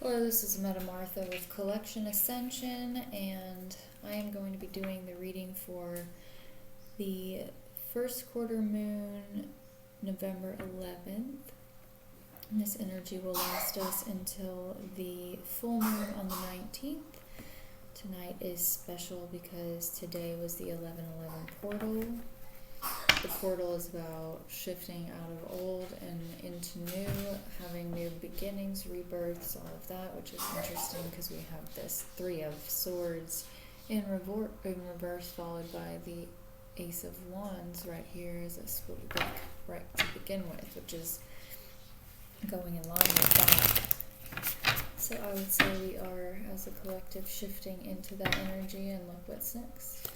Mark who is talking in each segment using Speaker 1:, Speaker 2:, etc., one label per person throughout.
Speaker 1: Hello, this is Metamartha with Collection Ascension, and I am going to be doing the reading for the first quarter moon, November 11th. And this energy will last us until the full moon on the 19th. Tonight is special because today was the 11/11 portal. The portal is about shifting out of old and into new, having new beginnings, rebirths, all of that, which is interesting because we have this Three of Swords in reverse, followed by the Ace of Wands right here as a split right to begin with, which is going in line with that. So I would say we are, as a collective, shifting into that energy, and look what's next.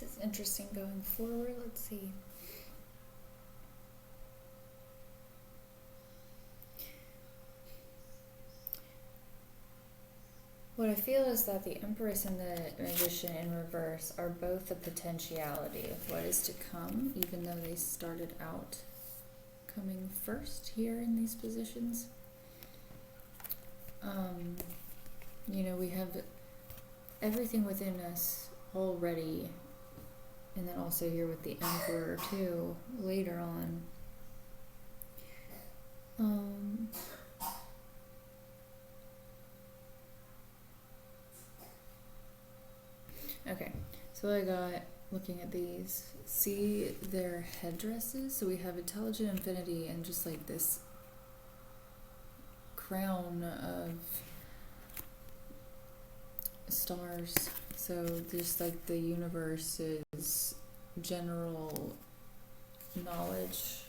Speaker 1: This is interesting going forward. Let's see. What I feel is that the Empress and the Magician in reverse are both a potentiality of what is to come, even though they started out coming first here in these positions. We have everything within us already, and then also here with the Emperor too later on. Okay, so I got, looking at these, see their headdresses. So we have Intelligent Infinity and just like this crown of stars. So just like the universe's general knowledge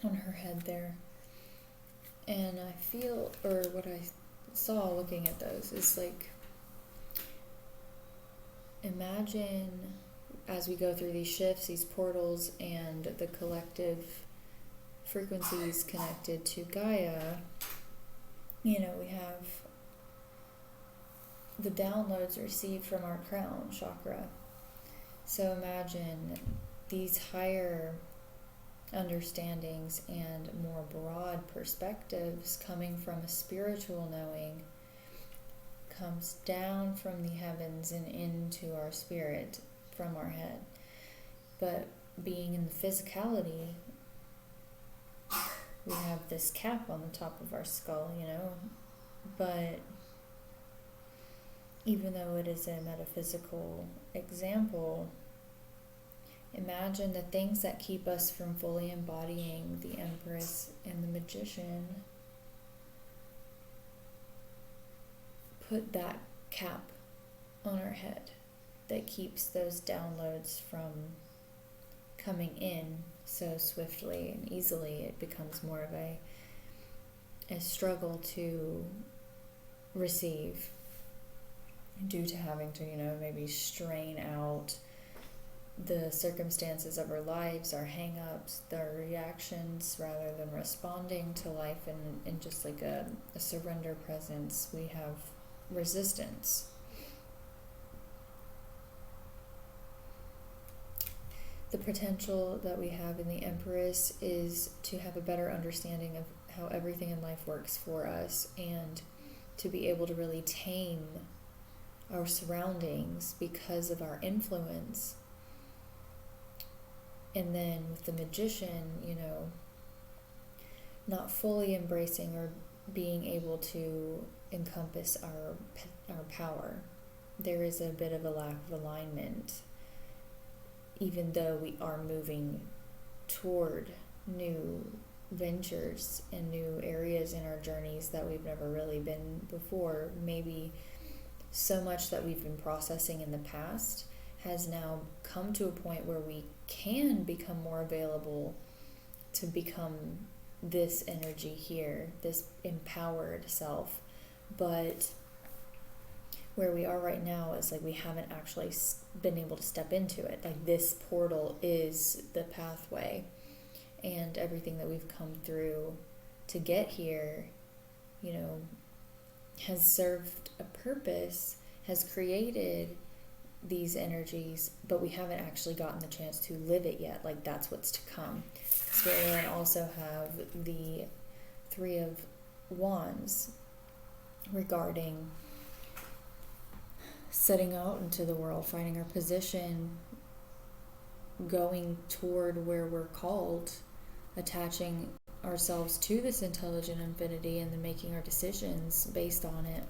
Speaker 1: on her head there. And I feel, or what I saw looking at those is like, imagine as we go through these shifts, these portals, and the collective frequencies connected to Gaia, we have the downloads received from our crown chakra. So imagine these higher understandings and more broad perspectives coming from a spiritual knowing comes down from the heavens and into our spirit from our head. But being in the physicality, we have this cap on the top of our skull, but even though it is a metaphysical example, imagine the things that keep us from fully embodying the Empress and the Magician. Put that cap on our head that keeps those downloads from coming in so swiftly and easily. It becomes more of a struggle to receive due to having to, maybe strain out the circumstances of our lives, our hang-ups, our reactions, rather than responding to life in just like a surrender presence, we have resistance. The potential that we have in the Empress is to have a better understanding of how everything in life works for us, and to be able to really tame our surroundings because of our influence. And then with the Magician, not fully embracing or being able to encompass our power. There is a bit of a lack of alignment, even though we are moving toward new ventures and new areas in our journeys that we've never really been before. Maybe so much that we've been processing in the past has now come to a point where we can become more available to become this energy here, this empowered self. But where we are right now is like we haven't actually been able to step into it. Like, this portal is the pathway, and everything that we've come through to get here, has served a purpose, has created these energies, but we haven't actually gotten the chance to live it yet. Like, that's what's to come. So we then also have the Three of Wands regarding setting out into the world, finding our position, going toward where we're called, attaching ourselves to this intelligent infinity, and then making our decisions based on it.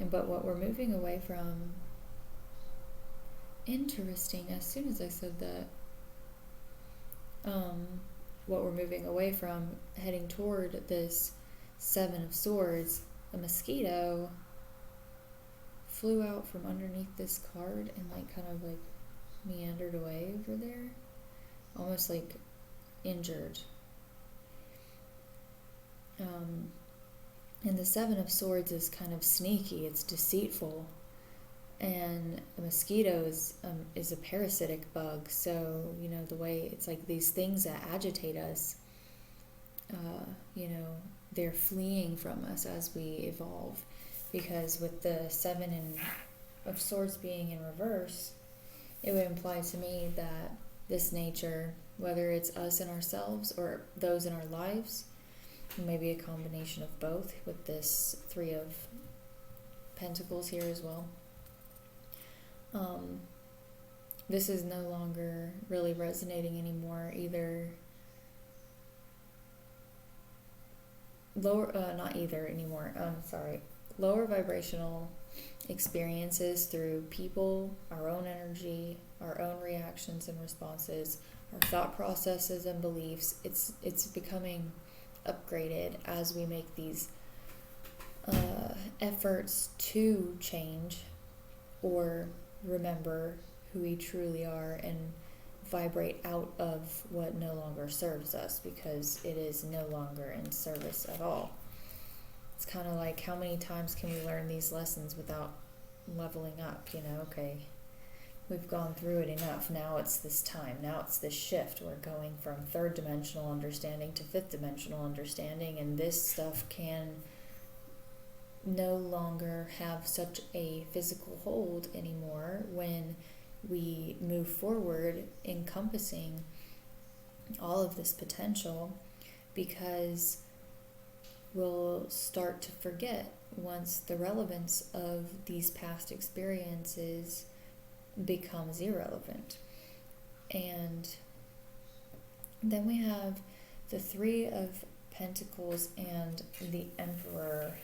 Speaker 1: But what we're moving away from, interesting, as soon as I said that, what we're moving away from, heading toward this Seven of Swords, a mosquito flew out from underneath this card and kind of meandered away over there, almost injured. And the Seven of Swords is kind of sneaky, it's deceitful, and a mosquito is a parasitic bug. So the way it's these things that agitate us, they're fleeing from us as we evolve. Because with the Seven of Swords being in reverse, it would imply to me that this nature, whether it's us and ourselves or those in our lives, maybe a combination of both with this Three of Pentacles here as well, this is no longer really resonating anymore. Either lower vibrational experiences through people, our own energy, our own reactions and responses, our thought processes and beliefs. It's becoming upgraded as we make these efforts to change or remember who we truly are and vibrate out of what no longer serves us, because it is no longer in service at all. It's kind of like, how many times can we learn these lessons without leveling up? Okay, we've gone through it enough. Now it's this time. Now it's this shift. We're going from third dimensional understanding to fifth dimensional understanding, and this stuff can no longer have such a physical hold anymore when we move forward, encompassing all of this potential, because we'll start to forget once the relevance of these past experiences becomes irrelevant. And then we have the Three of Pentacles and the Emperor.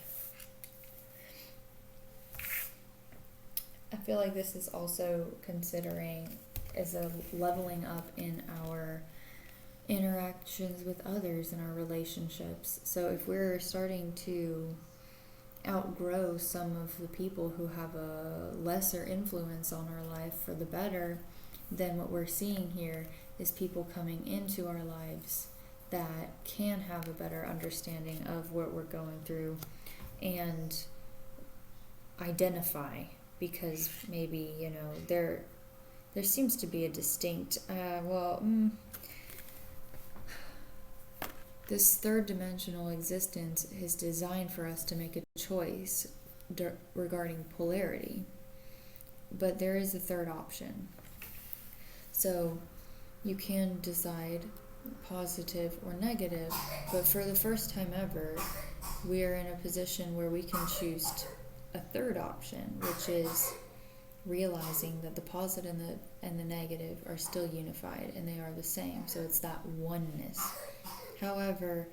Speaker 1: I feel like this is also considering as a leveling up in our interactions with others in our relationships. So if we're starting to outgrow some of the people who have a lesser influence on our life for the better, then what we're seeing here is people coming into our lives that can have a better understanding of what we're going through and identify, because maybe they're there seems to be a distinct, this third dimensional existence is designed for us to make a choice regarding polarity. But there is a third option. So you can decide positive or negative, but for the first time ever, we are in a position where we can choose a third option, which is realizing that the positive and the negative are still unified and they are the same. So it's that oneness. However,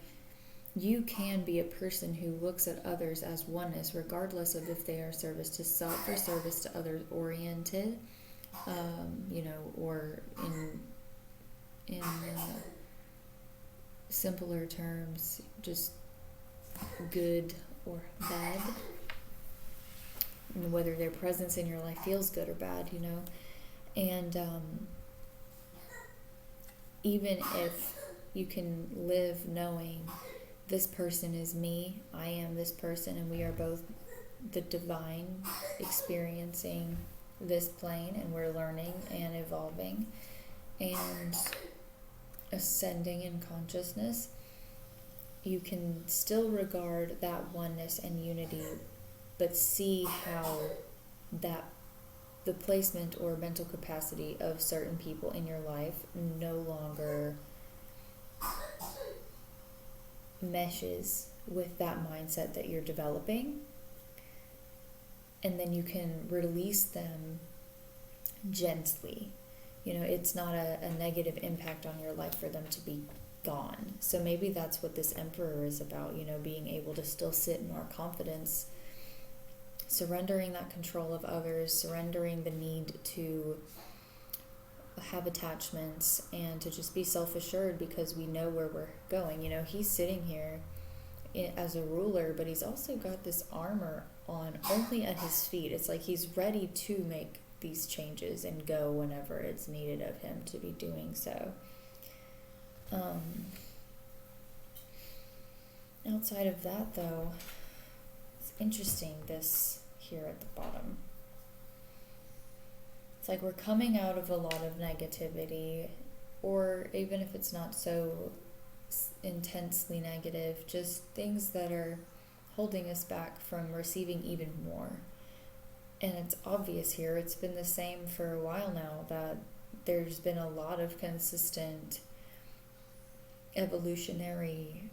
Speaker 1: you can be a person who looks at others as oneness, regardless of if they are service to self or service to others oriented, or in simpler terms, just good or bad. And whether their presence in your life feels good or bad, And even if you can live knowing this person is me, I am this person, and we are both the divine experiencing this plane, and we're learning and evolving and ascending in consciousness, you can still regard that oneness and unity, but see how the placement or mental capacity of certain people in your life no longer meshes with that mindset that you're developing, and then you can release them gently. It's not a negative impact on your life for them to be gone. So maybe that's what this Emperor is about, being able to still sit in our confidence, surrendering that control of others, surrendering the need to have attachments, and to just be self-assured because we know where we're going. He's sitting here as a ruler, but he's also got this armor on only at his feet. It's like he's ready to make these changes and go whenever it's needed of him to be doing so. Outside of that, though, it's interesting this here at the bottom. It's like we're coming out of a lot of negativity, or even if it's not so intensely negative, just things that are holding us back from receiving even more. And it's obvious here, it's been the same for a while now, that there's been a lot of consistent evolutionary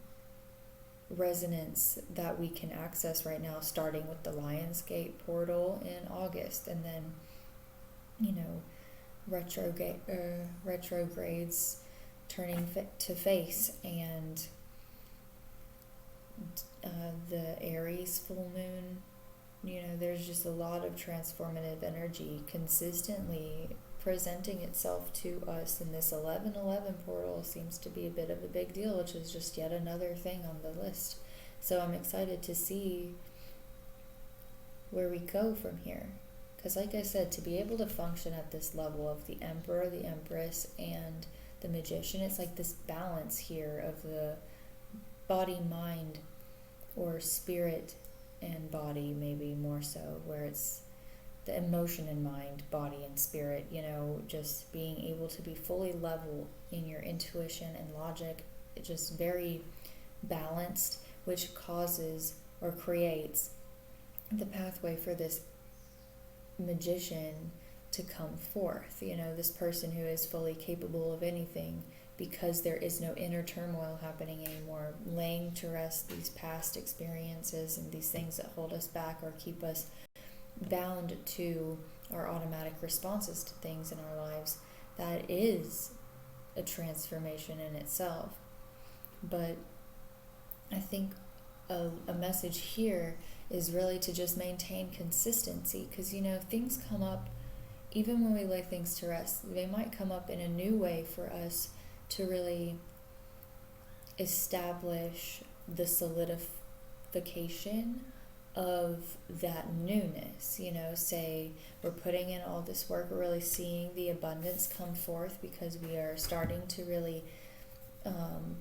Speaker 1: resonance that we can access right now, starting with the Lionsgate portal in August, and then retrogrades turning to face, and the Aries full moon. There's just a lot of transformative energy consistently presenting itself to us, and this 1111 portal seems to be a bit of a big deal, which is just yet another thing on the list. So I'm excited to see where we go from here. Because like I said, to be able to function at this level of the Emperor, the Empress, and the Magician, it's like this balance here of the body, mind, or spirit and body, maybe more so, where it's the emotion and mind, body and spirit, just being able to be fully level in your intuition and logic, it's just very balanced, which causes or creates the pathway for this magician to come forth, this person who is fully capable of anything, because there is no inner turmoil happening anymore, laying to rest these past experiences and these things that hold us back or keep us bound to our automatic responses to things in our lives. That is a transformation in itself. But I think a message here is really to just maintain consistency, because things come up even when we lay things to rest. They might come up in a new way for us to really establish the solidification of that newness. Say we're putting in all this work, we're really seeing the abundance come forth because we are starting to really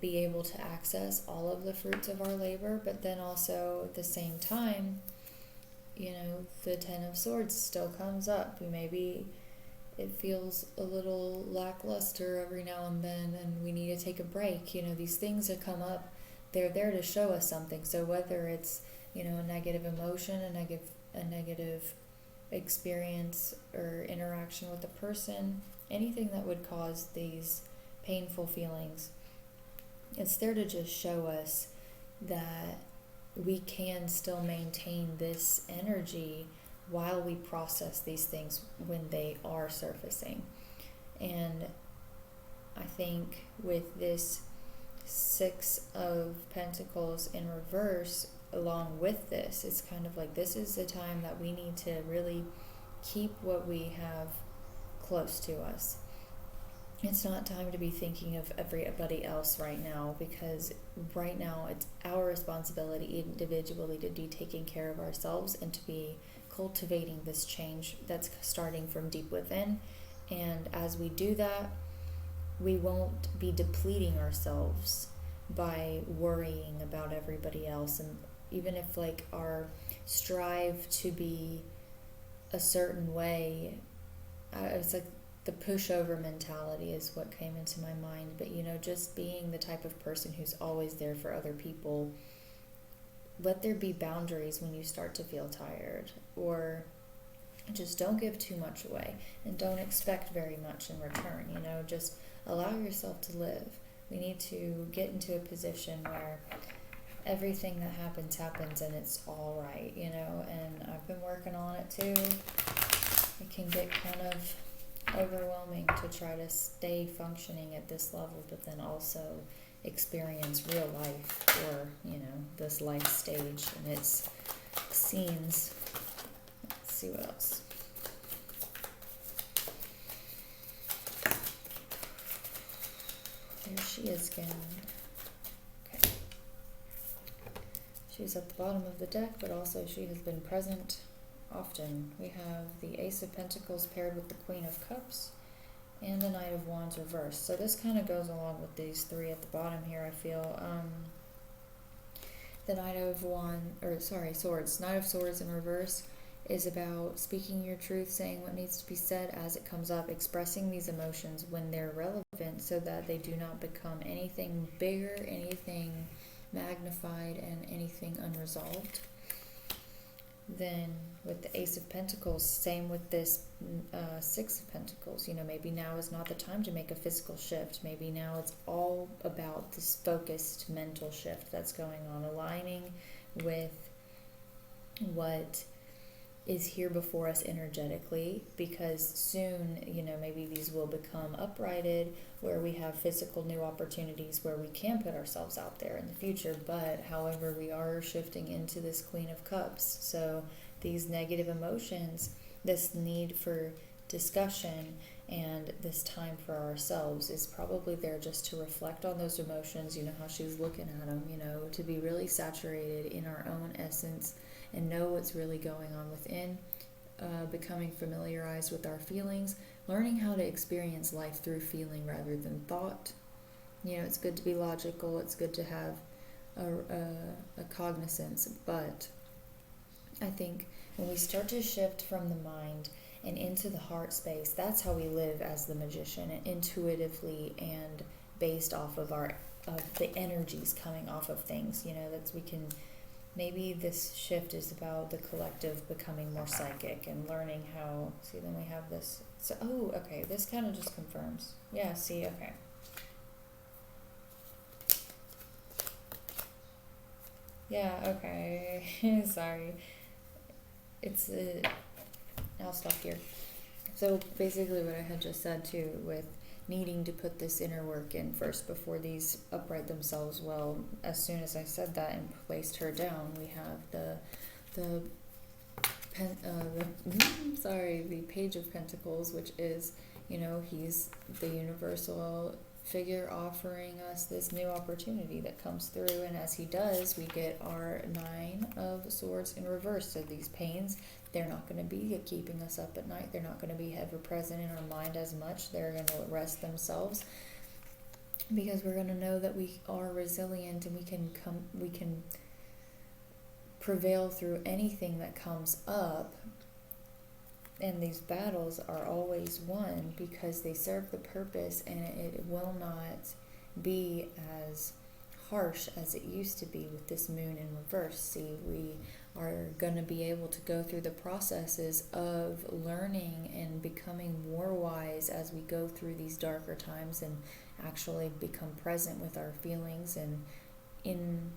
Speaker 1: be able to access all of the fruits of our labor, but then also at the same time, the Ten of Swords still comes up. We may be it feels a little lackluster every now and then, and we need to take a break. These things that come up, they're there to show us something. So whether it's, a negative emotion, a negative experience or interaction with a person, anything that would cause these painful feelings, it's there to just show us that we can still maintain this energy while we process these things when they are surfacing. And I think with this Six of Pentacles in reverse, along with this, it's kind of like this is the time that we need to really keep what we have close to us. It's not time to be thinking of everybody else right now, because right now it's our responsibility individually to be taking care of ourselves and to be cultivating this change that's starting from deep within. And as we do that, we won't be depleting ourselves by worrying about everybody else. And even if our strive to be a certain way, it's like the pushover mentality is what came into my mind. But just being the type of person who's always there for other people, let there be boundaries when you start to feel tired, or just don't give too much away and don't expect very much in return. Just allow yourself to live. We need to get into a position where everything that happens and it's all right, and I've been working on it too. It can get kind of overwhelming to try to stay functioning at this level, but then also experience real life, or this life stage and its scenes. Let's see what else. There she is again. Okay. She's at the bottom of the deck, but also she has been present often. We have the Ace of Pentacles paired with the Queen of Cups and the Knight of Wands reversed. So this kind of goes along with these three at the bottom here, I feel. The Swords. Knight of Swords in reverse is about speaking your truth, saying what needs to be said as it comes up, expressing these emotions when they're relevant so that they do not become anything bigger, anything magnified, and anything unresolved. Then with the Ace of Pentacles, same with this Six of Pentacles. Maybe now is not the time to make a physical shift. Maybe now it's all about this focused mental shift that's going on, aligning with what is here before us energetically, because soon, maybe these will become uprighted, where we have physical new opportunities where we can put ourselves out there in the future. But however, we are shifting into this Queen of Cups. So these negative emotions, this need for discussion and this time for ourselves is probably there just to reflect on those emotions, how she's looking at them, to be really saturated in our own essence and know what's really going on within, becoming familiarized with our feelings, learning how to experience life through feeling rather than thought. It's good to be logical, it's good to have a cognizance, but I think when we start to shift from the mind and into the heart space, that's how we live as the magician, intuitively and based off of the energies coming off of things. That's we can. Maybe this shift is about the collective becoming more psychic and learning how. See, then we have this. So, okay, this kind of just confirms. Yeah, see, okay. Yeah, okay. Sorry. I'll stop here. So basically what I had just said too, with needing to put this inner work in first before these upright themselves, well, as soon as I said that and placed her down, we have the Page of Pentacles, which is, he's the universal figure offering us this new opportunity that comes through, and as he does, we get our Nine of Swords in reverse. So these pains, they're not going to be keeping us up at night. They're not going to be ever present in our mind as much. They're going to rest themselves, because we're going to know that we are resilient and we can prevail through anything that comes up and these battles are always won because they serve the purpose, and it will not be as harsh as it used to be with this moon in reverse. See, we are going to be able to go through the processes of learning and becoming more wise as we go through these darker times and actually become present with our feelings and in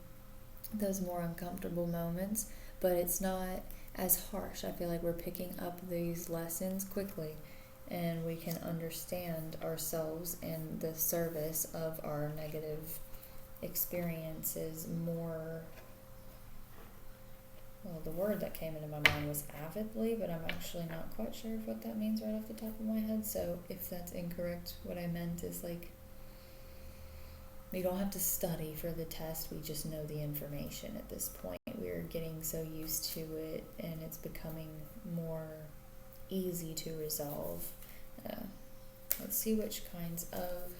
Speaker 1: those more uncomfortable moments. But it's not as harsh. I feel like we're picking up these lessons quickly, and we can understand ourselves and the service of our negative experiences more. Well, the word that came into my mind was avidly, but I'm actually not quite sure of what that means right off the top of my head. So if that's incorrect, what I meant is like, we don't have to study for the test, we just know the information at this point. We're getting so used to it, and it's becoming more easy to resolve. Let's see which kinds of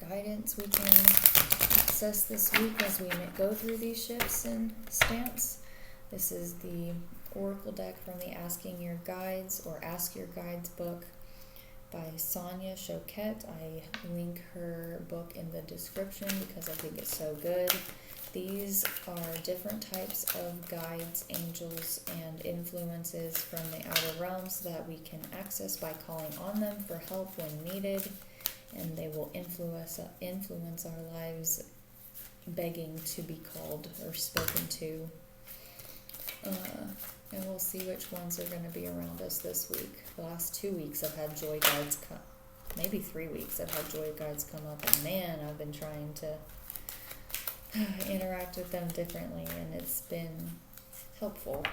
Speaker 1: guidance we can access this week as we go through these shifts in stance. This is the Oracle deck from the Asking Your Guides or Ask Your Guides book by Sonia Choquette. I link her book in the description because I think it's so good. These are different types of guides, angels, and influences from the outer realms that we can access by calling on them for help when needed, and they will influence our lives, begging to be called or spoken to. And we'll see which ones are going to be around us this week. The last 2 weeks I've had joy guides come, maybe 3 weeks I've had joy guides come up, and man, I've been trying to interact with them differently, and it's been helpful,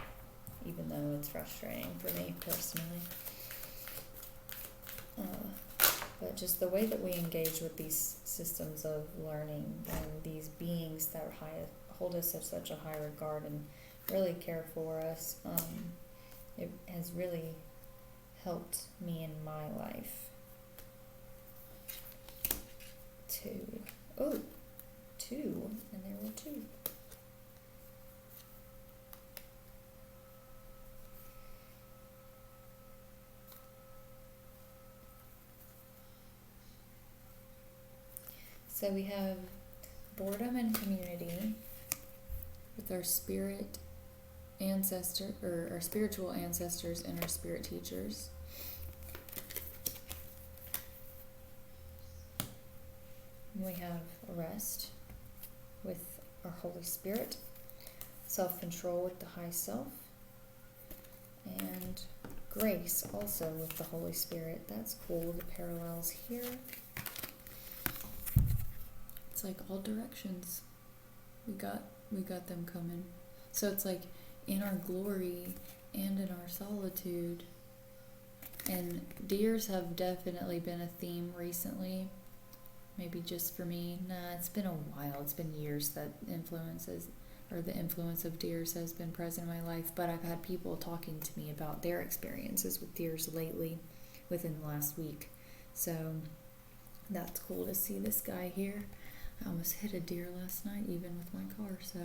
Speaker 1: even though it's frustrating for me personally. But just the way that we engage with these systems of learning and these beings that hold us at such a high regard and really care for us, it has really helped me in my life. Two, and there were two. So we have boredom and community with our spirit ancestor, or our spiritual ancestors and our spirit teachers. And we have rest with our Holy Spirit, self-control with the high self, and grace also with the Holy Spirit. That's cool, the parallels here. It's like all directions. We got them coming. So it's like in our glory and in our solitude. And deers have definitely been a theme recently. Maybe just for me. Nah, it's been a while. It's been years that the influence of deers has been present in my life. But I've had people talking to me about their experiences with deers lately, within the last week. So that's cool to see this guy here. I almost hit a deer last night, even with my car, so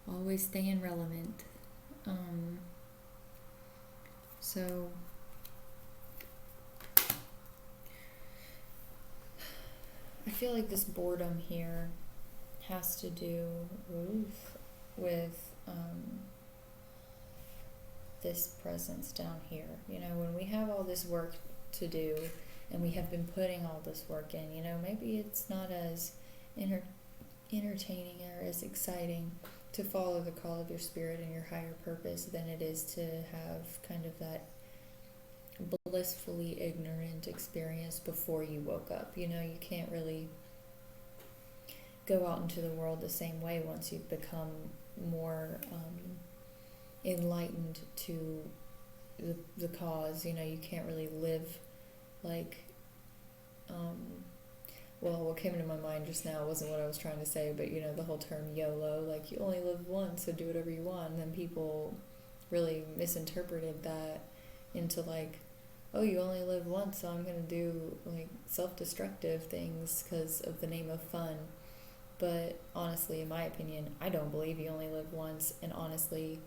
Speaker 1: always staying relevant. So I feel like this boredom here has to do with this presence down here. You know, when we have all this work to do, and we have been putting all this work in, you know, maybe it's not as entertaining or as exciting to follow the call of your spirit and your higher purpose than it is to have kind of that blissfully ignorant experience before you woke up. You know, you can't really go out into the world the same way once you've become more enlightened to the cause. You know, you can't really live like, well, what came into my mind just now wasn't what I was trying to say, but you know, the whole term YOLO, like you only live once, so do whatever you want. And then people really misinterpreted that into like, oh, you only live once, so I'm going to do like self-destructive things because of the name of fun. But honestly, in my opinion, I don't believe you only live once, and honestly,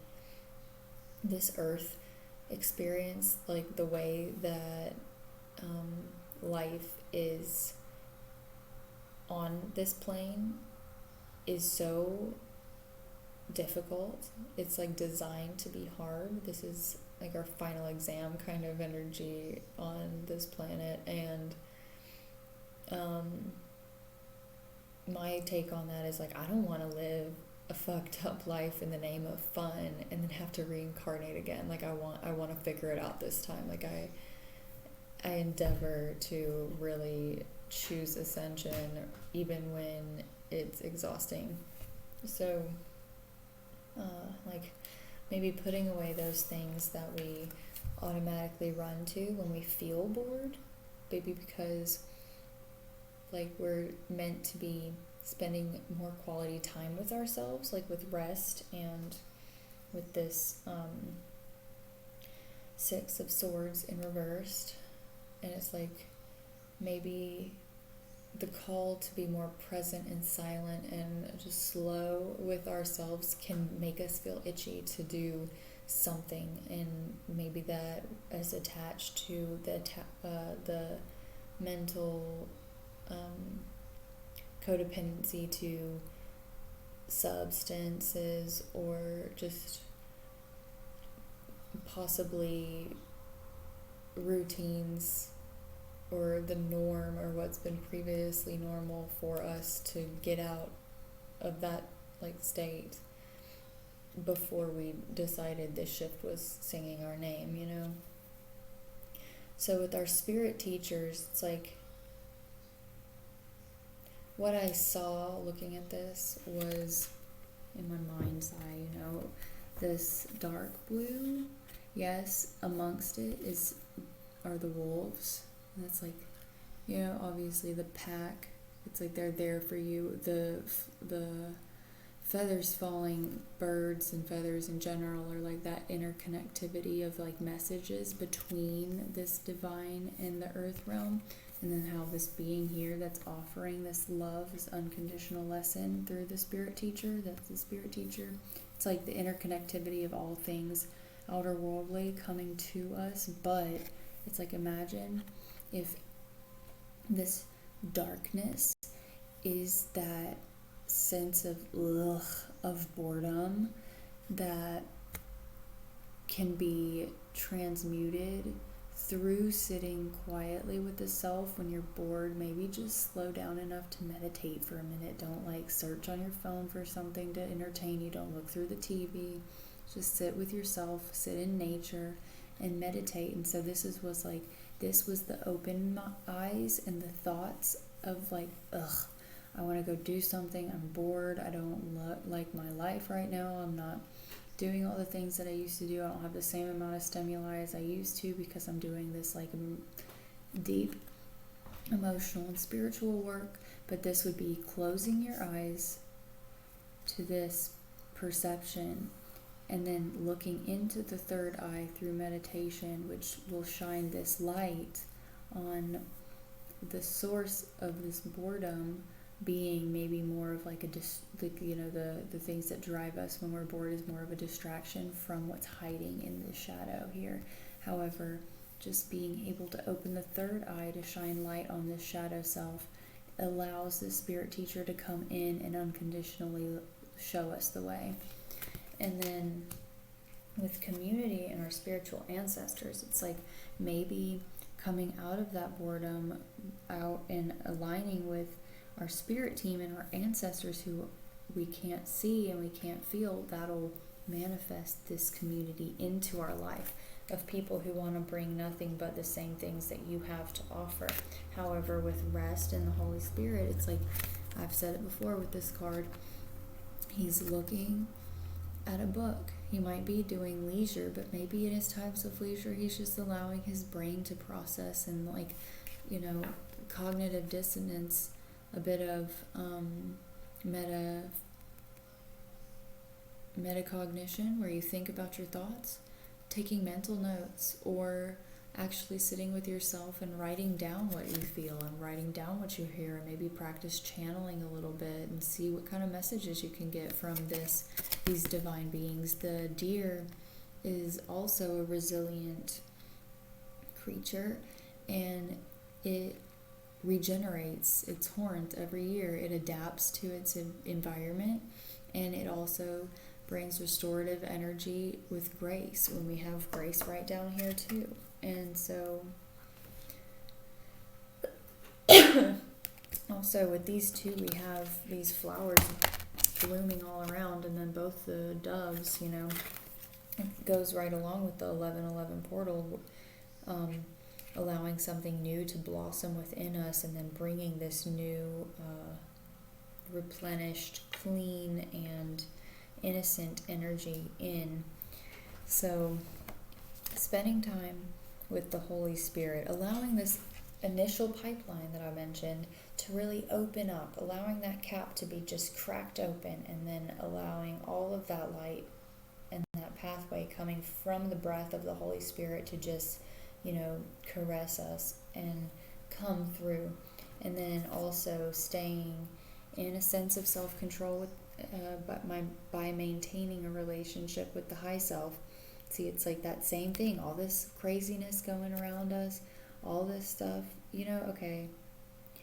Speaker 1: this earth experience, like the way that life is on this plane is so difficult. It's like designed to be hard. This is like our final exam kind of energy on this planet, and my take on that is like, I don't want to live a fucked up life in the name of fun and then have to reincarnate again. Like I want to figure it out this time. Like I endeavor to really choose ascension even when it's exhausting. So like maybe putting away those things that we automatically run to when we feel bored, maybe because like we're meant to be spending more quality time with ourselves, like with rest and with this Six of Swords in reversed. And it's like maybe the call to be more present and silent and just slow with ourselves can make us feel itchy to do something, and maybe that is attached to the mental codependency to substances, or just possibly routines or the norm, or what's been previously normal for us to get out of that like state before we decided this shift was singing our name, you know? So with our spirit teachers, it's like what I saw looking at this was, in my mind's eye, you know, this dark blue. Yes, amongst it are the wolves. And that's like, you know, obviously the pack. It's like they're there for you. The feathers falling, birds and feathers in general, are like that interconnectivity of like messages between this divine and the earth realm. And then how this being here that's offering this love, this unconditional lesson through the spirit teacher, that's the spirit teacher. It's like the interconnectivity of all things outer worldly coming to us. But it's like, imagine if this darkness is that sense of boredom that can be transmuted through sitting quietly with the self. When you're bored, maybe just slow down enough to meditate for a minute. Don't like search on your phone for something to entertain you. Don't look through the TV. Just sit with yourself, sit in nature and meditate. And so this was the open eyes and the thoughts of like, I want to go do something. I'm bored. I don't like my life right now. I'm not doing all the things that I used to do. I don't have the same amount of stimuli as I used to because I'm doing this like deep emotional and spiritual work. But this would be closing your eyes to this perception and then looking into the third eye through meditation, which will shine this light on the source of this boredom, being maybe more of like the things that drive us when we're bored is more of a distraction from what's hiding in the shadow here. However, just being able to open the third eye to shine light on this shadow self allows the spirit teacher to come in and unconditionally show us the way. And then with community and our spiritual ancestors, it's like maybe coming out of that boredom, out and aligning with our spirit team and our ancestors who we can't see and we can't feel. That'll manifest this community into our life of people who want to bring nothing but the same things that you have to offer. However, with rest and the Holy Spirit, it's like I've said it before with this card, he's looking at a book. He might be doing leisure, but maybe in his times of leisure he's just allowing his brain to process and like, you know, cognitive dissonance, a bit of metacognition, where you think about your thoughts, taking mental notes, or actually sitting with yourself and writing down what you feel and writing down what you hear, and maybe practice channeling a little bit and see what kind of messages you can get from these divine beings. The deer is also a resilient creature, and it regenerates its horns every year. It adapts to its environment, and it also brings restorative energy with grace, when we have grace right down here too. And so also with these two, we have these flowers blooming all around, and then both the doves, it goes right along with the 1111 portal, allowing something new to blossom within us, and then bringing this new replenished, clean, and innocent energy in. So spending time with the Holy Spirit, allowing this initial pipeline that I mentioned to really open up, allowing that cap to be just cracked open, and then allowing all of that light and that pathway coming from the breath of the Holy Spirit to just, caress us and come through. And then also staying in a sense of self-control with by maintaining a relationship with the high self. See, it's like that same thing, all this craziness going around us, all this stuff, okay,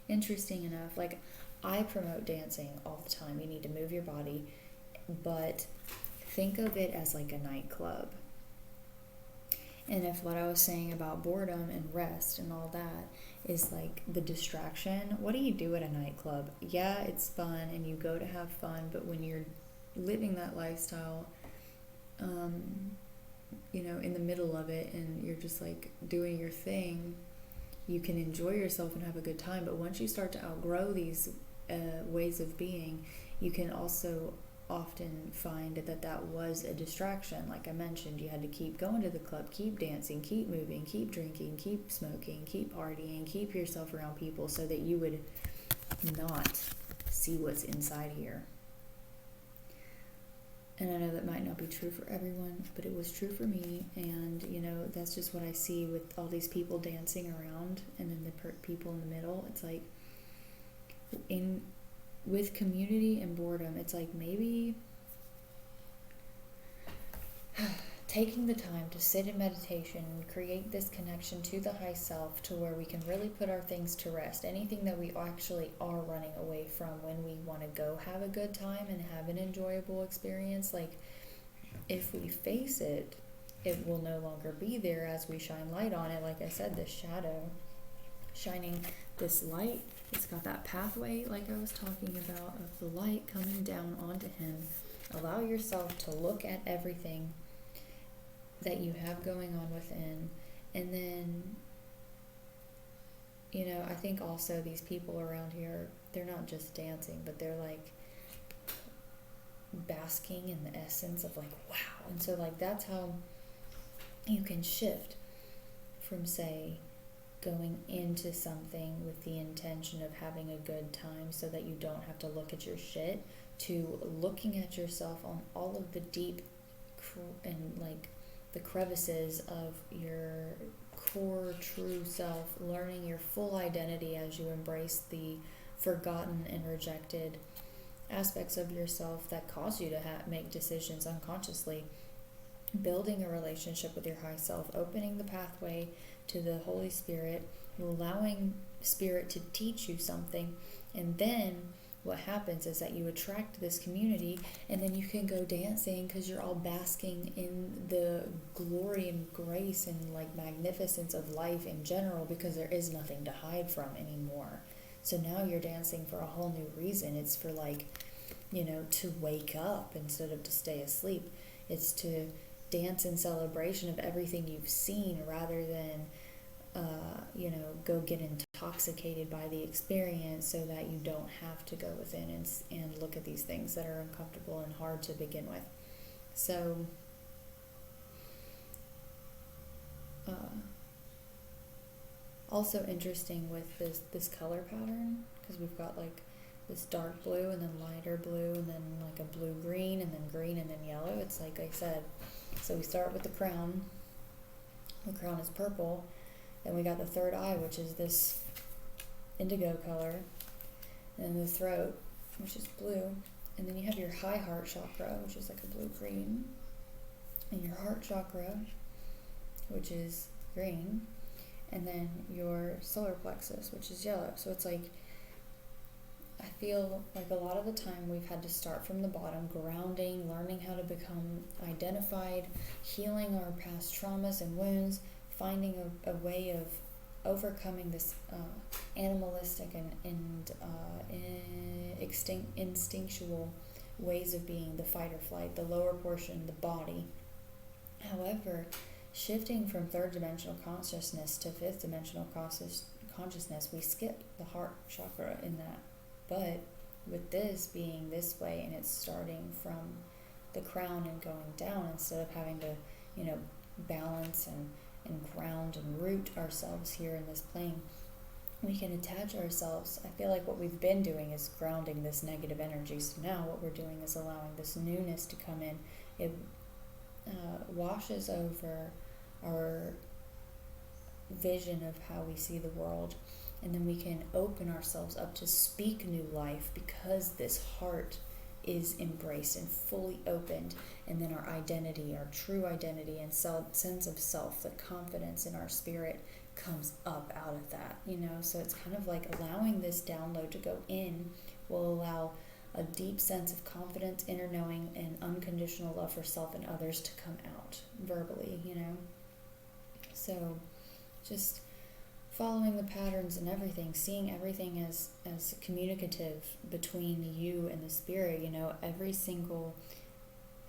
Speaker 1: interesting enough, like, I promote dancing all the time. You need to move your body, but think of it as like a nightclub. And if what I was saying about boredom and rest and all that is like the distraction, what do you do at a nightclub? Yeah, it's fun and you go to have fun, but when you're living that lifestyle, in the middle of it, and you're just like doing your thing, you can enjoy yourself and have a good time. But once you start to outgrow these ways of being, you can also often find that was a distraction. Like I mentioned, you had to keep going to the club, keep dancing, keep moving, keep drinking, keep smoking, keep partying, keep yourself around people so that you would not see what's inside here. And I know that might not be true for everyone, but it was true for me. And, that's just what I see with all these people dancing around, and then the people in the middle. It's like, with community and boredom, it's like maybe taking the time to sit in meditation and create this connection to the high self, to where we can really put our things to rest. Anything that we actually are running away from when we want to go have a good time and have an enjoyable experience, like, if we face it, it will no longer be there as we shine light on it. Like I said, this shadow shining this light, it's got that pathway like I was talking about, of the light coming down onto him. Allow yourself to look at everything that you have going on within. And then, I think also these people around here, they're not just dancing, but they're like basking in the essence of like, wow. And so like, that's how you can shift from, say, going into something with the intention of having a good time so that you don't have to look at your shit, to looking at yourself on all of the deep and like the crevices of your core true self, learning your full identity as you embrace the forgotten and rejected aspects of yourself that cause you to make decisions unconsciously, building a relationship with your high self, opening the pathway to the Holy Spirit, allowing Spirit to teach you something. And then what happens is that you attract this community, and then you can go dancing because you're all basking in the glory and grace and like magnificence of life in general, because there is nothing to hide from anymore. So now you're dancing for a whole new reason. It's for like, to wake up instead of to stay asleep. It's to dance in celebration of everything you've seen, rather than go get intoxicated by the experience, so that you don't have to go within and look at these things that are uncomfortable and hard to begin with. So also interesting with this color pattern, because we've got like this dark blue and then lighter blue and then like a blue green and then green and then yellow. It's like I said, so we start with the crown. The crown is purple. Then we got the third eye, which is this indigo color. And then the throat, which is blue. And then you have your high heart chakra, which is like a blue-green. and your heart chakra, which is green, and then your solar plexus, which is yellow. So it's like, I feel like a lot of the time we've had to start from the bottom, grounding, learning how to become identified, healing our past traumas and wounds, finding a way of overcoming this animalistic and instinctual ways of being, the fight or flight, the lower portion, the body. However, shifting from third dimensional consciousness to fifth dimensional consciousness, we skip the heart chakra in that. But with this being this way, and it's starting from the crown and going down, instead of having to, balance and ground and root ourselves here in this plane, we can attach ourselves. I feel like what we've been doing is grounding this negative energy. So now what we're doing is allowing this newness to come in. It washes over our vision of how we see the world, and then we can open ourselves up to speak new life, because this heart is embraced and fully opened, and then our identity, our true identity and sense of self, the confidence in our spirit comes up out of that, so it's kind of like allowing this download to go in will allow a deep sense of confidence, inner knowing, and unconditional love for self and others to come out verbally, so just following the patterns and everything, seeing everything as communicative between you and the spirit. Every single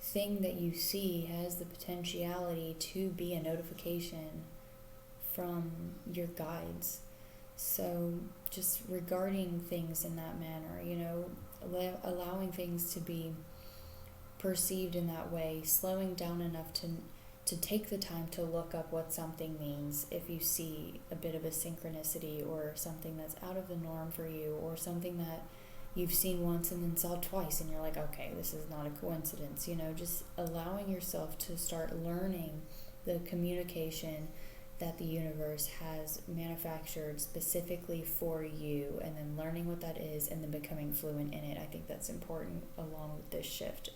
Speaker 1: thing that you see has the potentiality to be a notification from your guides. So just regarding things in that manner, allowing things to be perceived in that way, slowing down enough to take the time to look up what something means if you see a bit of a synchronicity or something that's out of the norm for you, or something that you've seen once and then saw twice and you're like, okay, this is not a coincidence, just allowing yourself to start learning the communication that the universe has manufactured specifically for you, and then learning what that is and then becoming fluent in it. I think that's important along with this shift.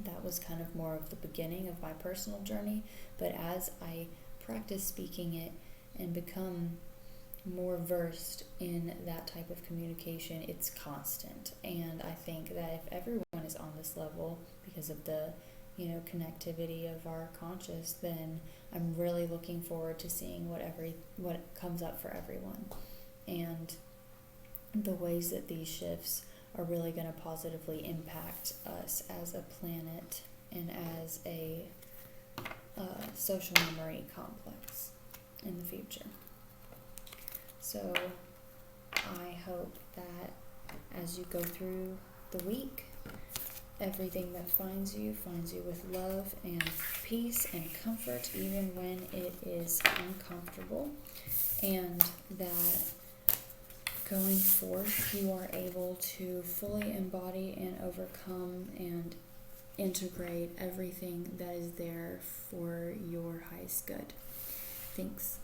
Speaker 1: That was kind of more of the beginning of my personal journey, but as I practice speaking it and become more versed in that type of communication, it's constant. And I think that if everyone is on this level because of the connectivity of our conscious, then I'm really looking forward to seeing what comes up for everyone, and the ways that these shifts are really going to positively impact us as a planet and as a social memory complex in the future. So I hope that as you go through the week, everything that finds you with love and peace and comfort, even when it is uncomfortable, and that going forth, you are able to fully embody and overcome and integrate everything that is there for your highest good. Thanks.